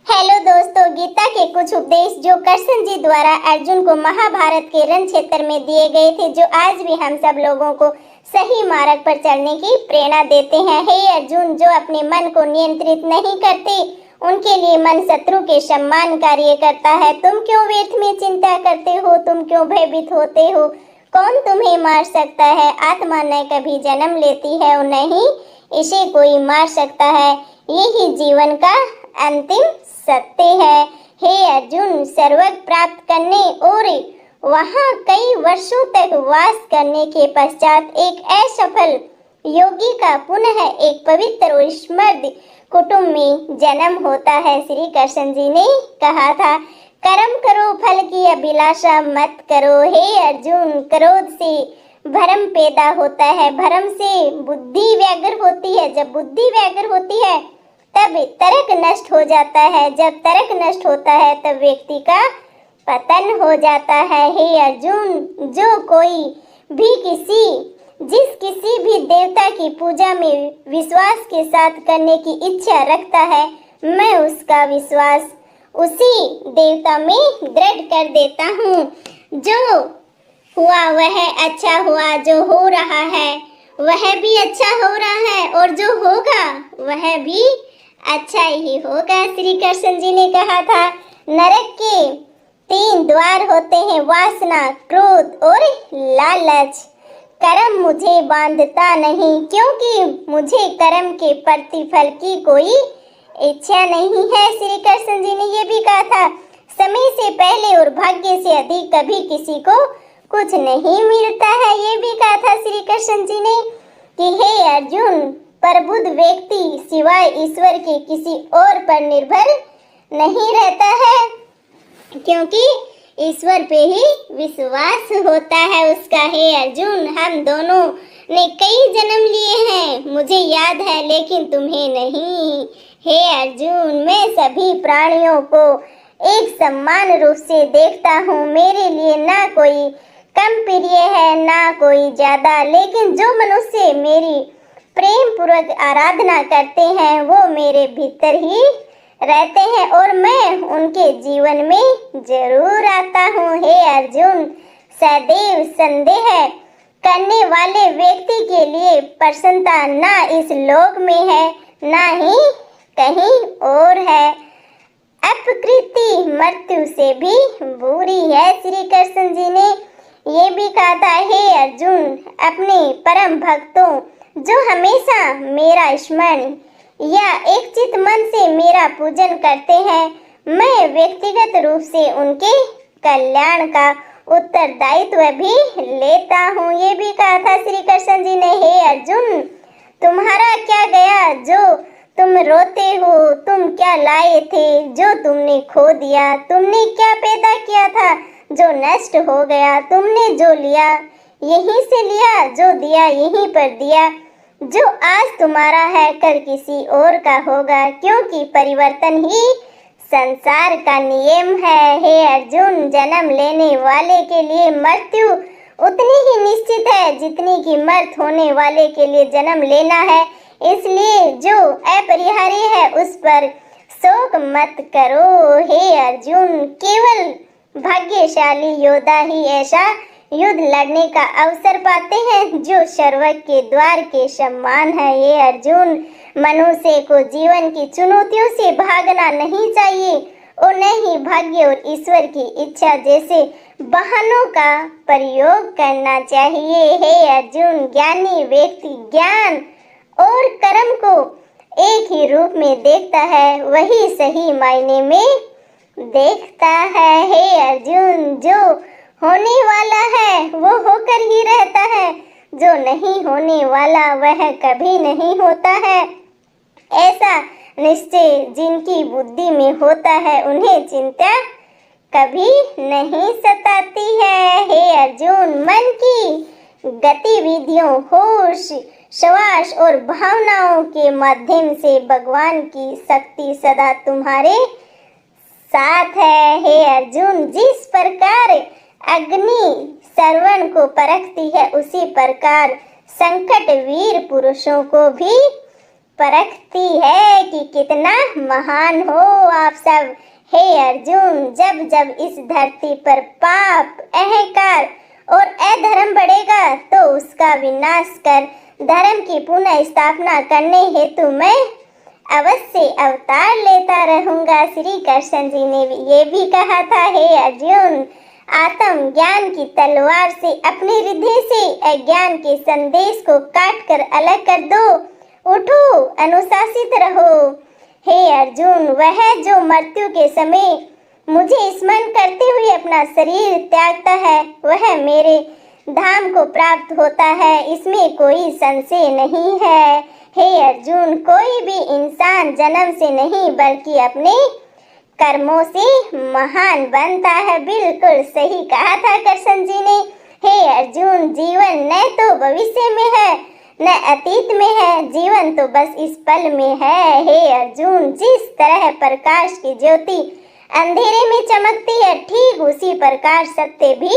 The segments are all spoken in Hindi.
हेलो दोस्तों, गीता के कुछ उपदेश जो कृष्ण जी द्वारा अर्जुन को महाभारत के रण क्षेत्र में दिए गए थे, जो आज भी हम सब लोगों को सही मार्ग पर चलने की प्रेरणा देते हैं। हे अर्जुन, जो अपने मन को नियंत्रित नहीं करते उनके लिए मन शत्रु के समान कार्य करता है। तुम क्यों व्यर्थ में चिंता करते हो? तुम क्यों भयभीत होते हो? कौन तुम्हें मार सकता है? आत्मा न कभी जन्म लेती है और नहीं इसे कोई मार सकता है। यही जीवन का अंतिम सत्य है। हे अर्जुन, स्वर्ग प्राप्त करने और वहां कई वर्षों तक वास करने के पश्चात एक असफल योगी का पुनः एक पवित्र और समृद्ध कुटुंब में जन्म होता है। श्री कृष्ण जी ने कहा था, कर्म करो, फल की अभिलाषा मत करो। हे अर्जुन, क्रोध से भ्रम पैदा होता है, भ्रम से बुद्धि व्याग्र होती है, जब बुद्धि व्याग्र होती है तब तर्क नष्ट हो जाता है, जब तर्क नष्ट होता है तब व्यक्ति का पतन हो जाता है। हे अर्जुन, जो कोई भी किसी भी देवता की पूजा में विश्वास के साथ करने की इच्छा रखता है, मैं उसका विश्वास उसी देवता में दृढ़ कर देता हूँ। जो हुआ वह अच्छा हुआ, जो हो रहा है वह भी अच्छा हो रहा है और जो होगा वह भी अच्छा ही होगा। श्री कृष्ण जी ने कहा था, नरक के 3 द्वार होते हैं, वासना, क्रोध और लालच। कर्म मुझे बांधता नहीं, क्योंकि मुझे कर्म के प्रतिफल की कोई इच्छा नहीं है। श्री कृष्ण जी ने ये भी कहा था, समय से पहले और भाग्य से अधिक कभी किसी को कुछ नहीं मिलता है। ये भी कहा था श्री कृष्ण जी ने कि हे अर्जुन, प्रबुद्ध व्यक्ति सिवाय ईश्वर के किसी और पर निर्भर नहीं रहता है, क्योंकि ईश्वर पे ही विश्वास होता है उसका। हे अर्जुन, हम दोनों ने कई जन्म लिए हैं, मुझे याद है लेकिन तुम्हें नहीं। हे अर्जुन, मैं सभी प्राणियों को एक समान रूप से देखता हूँ। मेरे लिए ना कोई कम प्रिय है ना कोई ज्यादा, लेकिन जो मनुष्य मेरी प्रेम पूर्वक आराधना करते हैं वो मेरे भीतर ही रहते हैं और मैं उनके जीवन में जरूर आता हूँ। हे अर्जुन, सदैव संदेह करने वाले व्यक्ति के लिए प्रसन्नता ना इस लोक में है ना ही कहीं और है। अपकृति मृत्यु से भी बुरी है। श्री कृष्ण जी ने ये भी कहा था, हे अर्जुन, अपने परम भक्तों जो हमेशा मेरा स्मरण या एक चित मन से मेरा पूजन करते हैं, मैं व्यक्तिगत रूप से उनके कल्याण का उत्तरदायित्व भी लेता हूँ। ये भी कहा था श्री कृष्ण जी ने, हे अर्जुन, तुम्हारा क्या गया जो तुम रोते हो? तुम क्या लाए थे जो तुमने खो दिया? तुमने क्या पैदा किया था जो नष्ट हो गया? तुमने जो लिया यहीं से लिया, जो दिया यहीं पर दिया। जो आज तुम्हारा है कल किसी और का होगा, क्योंकि परिवर्तन ही संसार का नियम है। हे अर्जुन, जन्म लेने वाले के लिए मृत्यु उतनी ही निश्चित है जितनी कि मर्त होने वाले के लिए जन्म लेना है। इसलिए जो अपरिहार्य है उस पर शोक मत करो। हे अर्जुन, केवल भाग्यशाली योद्धा ही ऐसा युद्ध लड़ने का अवसर पाते हैं जो स्वर्ग के द्वार के समान है। ये अर्जुन, मनुष्य को जीवन की चुनौतियों से भागना नहीं चाहिए और न ही भाग्य और ईश्वर की इच्छा जैसे बहानों का प्रयोग करना चाहिए। हे अर्जुन, ज्ञानी व्यक्ति ज्ञान और कर्म को एक ही रूप में देखता है, वही सही मायने में देखता है। हे अर्जुन, जो होने वाला है वो होकर ही रहता है, जो नहीं होने वाला वह कभी नहीं होता है। ऐसा निश्चय जिनकी बुद्धि में होता है उन्हें चिंता कभी नहीं सताती है। हे अर्जुन, मन की गतिविधियों, होश, श्वास और भावनाओं के माध्यम से भगवान की शक्ति सदा तुम्हारे साथ है। हे अर्जुन, जिस प्रकार अग्नि श्रवण को परखती है उसी प्रकार संकट वीर पुरुषों को भी परखती है कि कितना महान हो आप सब। हे अर्जुन, जब जब इस धरती पर पाप, अहंकार और अधर्म बढ़ेगा तो उसका विनाश कर धर्म की पुनः स्थापना करने हेतु मैं अवश्य अवतार लेता रहूंगा। श्री कृष्ण जी ने ये भी कहा था, हे अर्जुन, आत्म ज्ञान की तलवार से अपने हृदय से अज्ञान के संदेश को काट कर अलग कर दो। उठो, अनुशासित रहो। हे अर्जुन, वह जो मृत्यु के समय मुझे स्मरण करते हुए अपना शरीर त्यागता है वह मेरे धाम को प्राप्त होता है, इसमें कोई संशय नहीं है। हे अर्जुन, कोई भी इंसान जन्म से नहीं बल्कि अपने कर्मों से महान बनता है। बिल्कुल सही कहा था कृष्ण जी ने। हे अर्जुन, जीवन न तो भविष्य में है न अतीत में है, जीवन तो बस इस पल में है। हे अर्जुन, जिस तरह प्रकाश की ज्योति अंधेरे में चमकती है, ठीक उसी प्रकार सत्य भी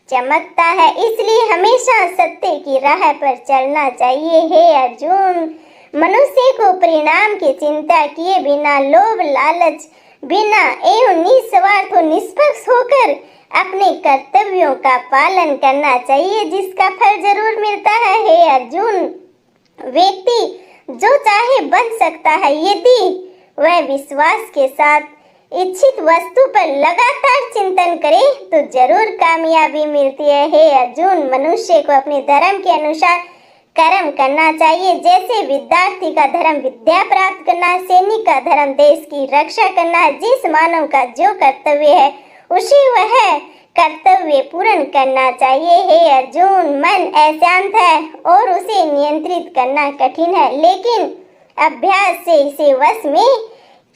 चमकता है, इसलिए हमेशा सत्य की राह पर चलना चाहिए। हे अर्जुन, मनुष्य को परिणाम की चिंता किए बिना, लोभ लालच बिना एवं निस्वार्थ और निष्पक्ष होकर अपने कर्तव्यों का पालन करना चाहिए, जिसका फल जरूर मिलता है। हे अर्जुन, व्यक्ति जो चाहे बन सकता है यदि वह विश्वास के साथ इच्छित वस्तु पर लगातार चिंतन करे तो जरूर कामयाबी मिलती है। हे अर्जुन, मनुष्य को अपने धर्म के अनुसार कर्म करना चाहिए। जैसे विद्यार्थी का धर्म विद्या प्राप्त करना है, सैनिक का धर्म देश की रक्षा करना है, जिस मानव का जो कर्तव्य है उसे वह कर्तव्य पूर्ण करना चाहिए। हे अर्जुन, मन अशांत है और उसे नियंत्रित करना कठिन है, लेकिन अभ्यास से इसे वश में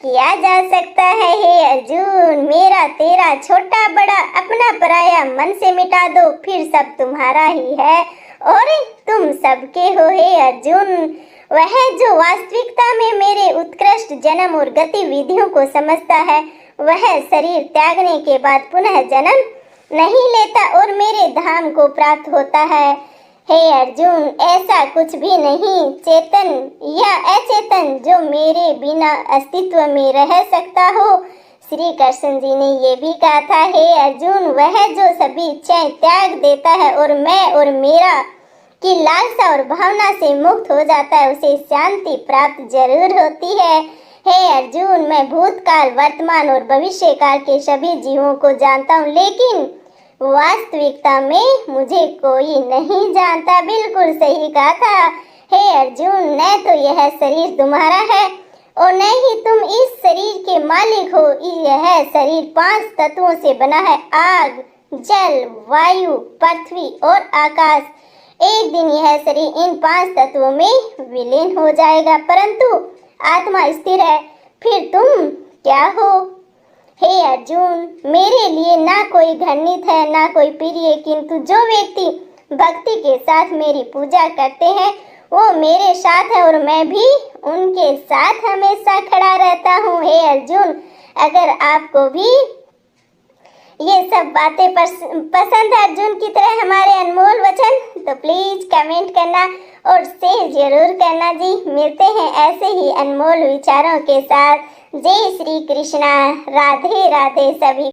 किया जा सकता है। हे अर्जुन, मेरा तेरा छोटा बड़ा अपना पराया मन से मिटा दो, फिर सब तुम्हारा ही है और तुम सबके हो। हे अर्जुन, वह जो वास्तविकता में मेरे उत्कृष्ट जन्म और गतिविधियों को समझता है वह शरीर त्यागने के बाद पुनः जन्म नहीं लेता और मेरे धाम को प्राप्त होता है। हे अर्जुन, ऐसा कुछ भी नहीं, चेतन या अचेतन, जो मेरे बिना अस्तित्व में रह सकता हो। श्री कृष्ण जी ने ये भी कहा था, हे अर्जुन, वह जो सभी इच्छाएं त्याग देता है और मैं और मेरा की लालसा और भावना से मुक्त हो जाता है, उसे शांति प्राप्त जरूर होती है। हे अर्जुन, मैं भूतकाल, वर्तमान और भविष्य काल के सभी जीवों को जानता हूँ, लेकिन वास्तविकता में मुझे कोई नहीं जानता। बिल्कुल सही कहा था। हे अर्जुन, न तो यह शरीर तुम्हारा है और न ही तुम इस शरीर के मालिक हो। यह शरीर 5 तत्वों से बना है, आग, जल, वायु, पृथ्वी और आकाश। एक दिन यह शरीर इन 5 तत्वों में विलीन हो जाएगा, परंतु आत्मा स्थिर है। फिर तुम क्या हो? हे अर्जुन, मेरे लिए ना कोई घृणित है ना कोई प्रिय, किंतु जो व्यक्ति भक्ति के साथ मेरी पूजा करते हैं वो मेरे साथ है और मैं भी उनके साथ हमेशा खड़ा रहता हूँ। हे अर्जुन, अगर आपको भी ये सब बातें पसंद है अर्जुन की तरह हमारे अनमोल वचन, तो प्लीज कमेंट करना और शेयर जरूर करना जी। मिलते हैं ऐसे ही अनमोल विचारों के साथ। जय श्री कृष्णा। राधे राधे सभी।